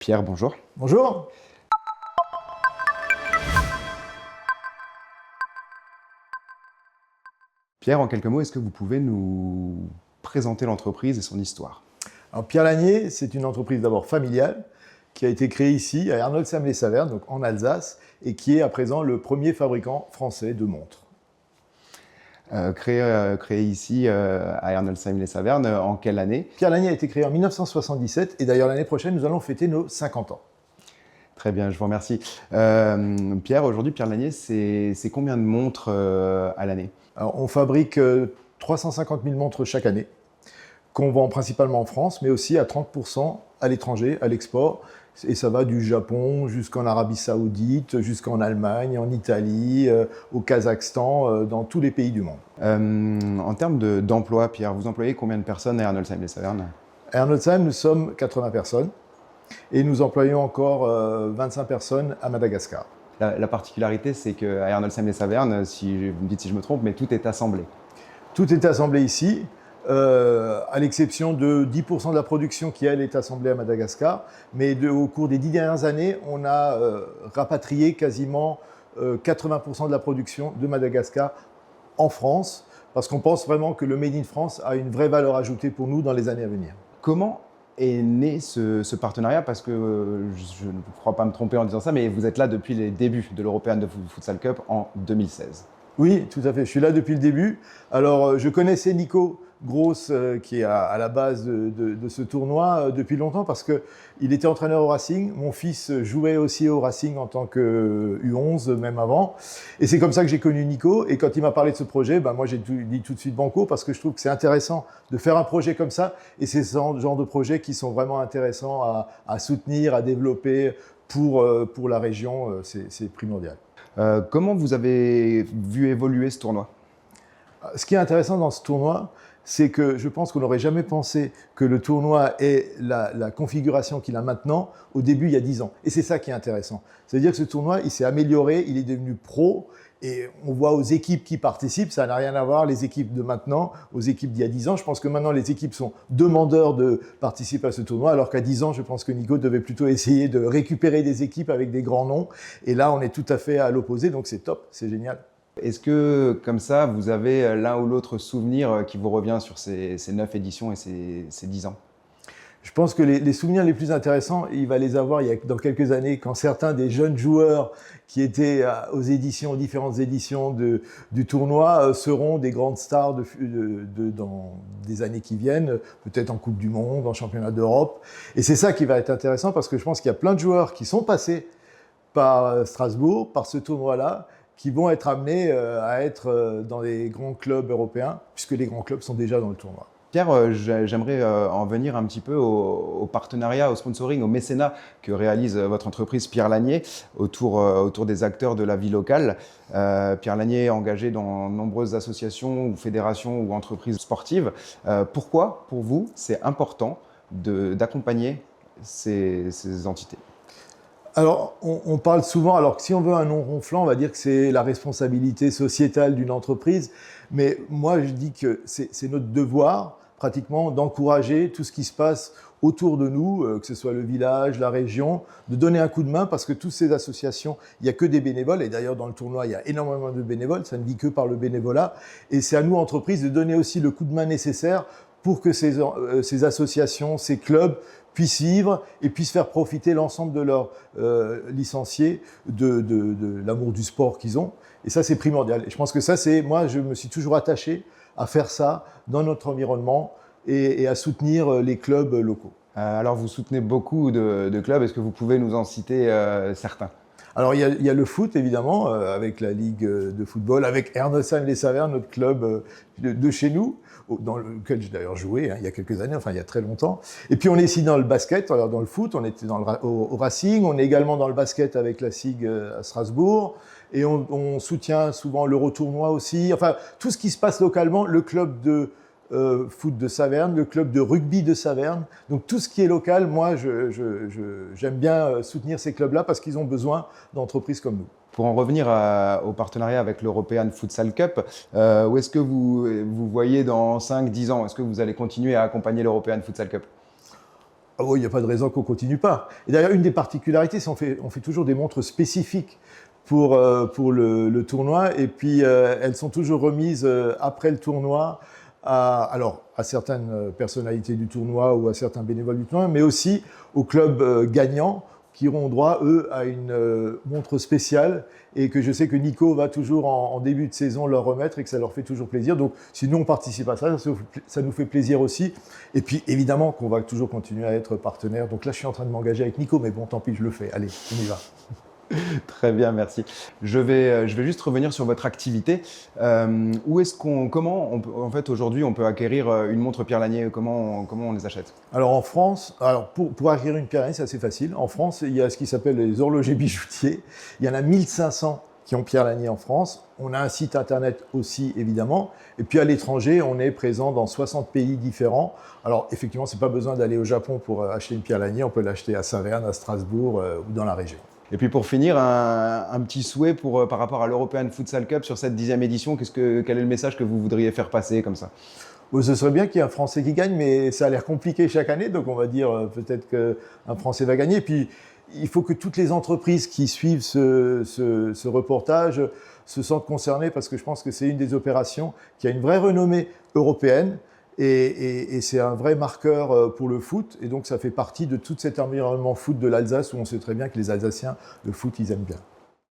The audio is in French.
Pierre, bonjour. Bonjour. Pierre, en quelques mots, est-ce que vous pouvez nous présenter l'entreprise et son histoire? Alors Pierre Lanier, c'est une entreprise d'abord familiale qui a été créée ici à Ernoldsheim-les-Saverne, donc en Alsace, et qui est à présent le premier fabricant français de montres. Créé ici à Ernoldsheim-les-Saverne, en quelle année? Pierre Lanier a été créé en 1977 et d'ailleurs l'année prochaine nous allons fêter nos 50 ans. Très bien, je vous remercie. Pierre, aujourd'hui, Pierre Lanier, c'est combien de montres à l'année? Alors, on fabrique 350 000 montres chaque année, qu'on vend principalement en France, mais aussi à 30% à l'étranger, à l'export. Et ça va du Japon jusqu'en Arabie Saoudite, jusqu'en Allemagne, en Italie, au Kazakhstan, dans tous les pays du monde. En termes d'emploi, Pierre, vous employez combien de personnes à Ernoldsheim-les-Saverne? À Ernoldsheim, nous sommes 80 personnes et nous employons encore 25 personnes à Madagascar. La particularité, c'est qu'à Ernoldsheim-les-Saverne, vous me dites si je me trompe, mais tout est assemblé. Tout est assemblé ici, à l'exception de 10% de la production qui, elle, est assemblée à Madagascar. Mais au cours des 10 dernières années, on a rapatrié quasiment 80% de la production de Madagascar en France, parce qu'on pense vraiment que le Made in France a une vraie valeur ajoutée pour nous dans les années à venir. Comment est né ce partenariat? Parce que je ne crois pas me tromper en disant ça, mais vous êtes là depuis les débuts de l'European de Futsal Cup en 2016. Oui, tout à fait. Je suis là depuis le début. Alors, je connaissais Nico Gross, qui est à la base de ce tournoi depuis longtemps, parce qu'il était entraîneur au Racing. Mon fils jouait aussi au Racing en tant que U11, même avant. Et c'est comme ça que j'ai connu Nico. Et quand il m'a parlé de ce projet, moi j'ai dit tout de suite banco, parce que je trouve que c'est intéressant de faire un projet comme ça. Et c'est ce genre de projets qui sont vraiment intéressants à soutenir, à développer pour la région. C'est primordial. Comment vous avez vu évoluer ce tournoi? Ce qui est intéressant dans ce tournoi, c'est que je pense qu'on n'aurait jamais pensé que le tournoi ait la configuration qu'il a maintenant au début, il y a 10 ans. Et c'est ça qui est intéressant. C'est-à-dire que ce tournoi, il s'est amélioré, il est devenu pro, et on voit aux équipes qui participent, ça n'a rien à voir, les équipes de maintenant, aux équipes d'il y a 10 ans. Je pense que maintenant, les équipes sont demandeurs de participer à ce tournoi, alors qu'à 10 ans, je pense que Nico devait plutôt essayer de récupérer des équipes avec des grands noms. Et là, on est tout à fait à l'opposé, donc c'est top, c'est génial. Est-ce que, comme ça, vous avez l'un ou l'autre souvenir qui vous revient sur ces 9 éditions et ces 10 ans? Je pense que les souvenirs les plus intéressants, il va les avoir dans quelques années, quand certains des jeunes joueurs qui étaient aux différentes éditions du tournoi seront des grandes stars dans des années qui viennent, peut-être en Coupe du Monde, en Championnat d'Europe. Et c'est ça qui va être intéressant, parce que je pense qu'il y a plein de joueurs qui sont passés par Strasbourg, par ce tournoi-là, qui vont être amenés à être dans les grands clubs européens, puisque les grands clubs sont déjà dans le tournoi. Pierre, j'aimerais en venir un petit peu au partenariat, au sponsoring, au mécénat que réalise votre entreprise Pierre Lanier autour des acteurs de la vie locale. Pierre Lanier est engagé dans de nombreuses associations ou fédérations ou entreprises sportives. Pourquoi, pour vous, c'est important d'accompagner ces entités? Alors, on parle souvent, alors que si on veut un nom ronflant, on va dire que c'est la responsabilité sociétale d'une entreprise. Mais moi, je dis que c'est notre devoir, pratiquement, d'encourager tout ce qui se passe autour de nous, que ce soit le village, la région, de donner un coup de main, parce que toutes ces associations, il n'y a que des bénévoles. Et d'ailleurs, dans le tournoi, il y a énormément de bénévoles. Ça ne vit que par le bénévolat. Et c'est à nous, entreprises, de donner aussi le coup de main nécessaire pour que ces associations, ces clubs puissent vivre et puissent faire profiter l'ensemble de leurs licenciés de l'amour du sport qu'ils ont. Et ça, c'est primordial. Et je pense que ça, moi, je me suis toujours attaché à faire ça dans notre environnement et à soutenir les clubs locaux. Alors, vous soutenez beaucoup de clubs. Est-ce que vous pouvez nous en citer certains? Alors, il y a le foot, évidemment, avec la Ligue de football, avec Ernoldsheim-les-Saverne, notre club de chez nous, dans lequel j'ai d'ailleurs joué il y a quelques années, enfin il y a très longtemps. Et puis on est ici dans le basket, alors dans le foot, on était au Racing, on est également dans le basket avec la SIG à Strasbourg, et on soutient souvent l'Euro-tournoi aussi, enfin tout ce qui se passe localement, le club de foot de Saverne, le club de rugby de Saverne. Donc tout ce qui est local, moi, j'aime bien soutenir ces clubs-là parce qu'ils ont besoin d'entreprises comme nous. Pour en revenir au partenariat avec l'European Futsal Cup, où est-ce que vous voyez dans 5-10 ans? Est-ce que vous allez continuer à accompagner l'European Futsal Cup? Ah oui, il n'y a pas de raison qu'on ne continue pas. Et d'ailleurs, une des particularités, c'est qu'on fait toujours des montres spécifiques pour le tournoi, et puis elles sont toujours remises après le tournoi à certaines personnalités du tournoi ou à certains bénévoles du tournoi, mais aussi aux clubs gagnants qui auront droit, eux, à une montre spéciale, et que je sais que Nico va toujours en début de saison leur remettre, et que ça leur fait toujours plaisir. Donc si nous on participe à ça, ça nous fait plaisir aussi. Et puis évidemment qu'on va toujours continuer à être partenaire. Donc là je suis en train de m'engager avec Nico, mais bon, tant pis, je le fais. Allez, on y va. Très bien, merci. Je vais juste revenir sur votre activité. Comment en fait aujourd'hui on peut acquérir une montre Pierre Lanier? Comment on les achète? Alors en France, pour acquérir une Pierre Lanier, c'est assez facile. En France, il y a ce qui s'appelle les horlogers bijoutiers. Il y en a 1500 qui ont Pierre Lanier en France. On a un site internet aussi, évidemment. Et puis à l'étranger, on est présent dans 60 pays différents. Alors effectivement, c'est pas besoin d'aller au Japon pour acheter une Pierre Lanier. On peut l'acheter à Saverne, à Strasbourg ou dans la région. Et puis pour finir, un petit souhait par rapport à l'European Futsal Cup sur cette 10e édition. Quel est le message que vous voudriez faire passer comme ça? Ce serait bien qu'il y ait un Français qui gagne, mais ça a l'air compliqué chaque année. Donc on va dire peut-être qu'un Français va gagner. Et puis il faut que toutes les entreprises qui suivent ce reportage se sentent concernées, parce que je pense que c'est une des opérations qui a une vraie renommée européenne. Et c'est un vrai marqueur pour le foot. Et donc, ça fait partie de tout cet environnement foot de l'Alsace, où on sait très bien que les Alsaciens, le foot, ils aiment bien.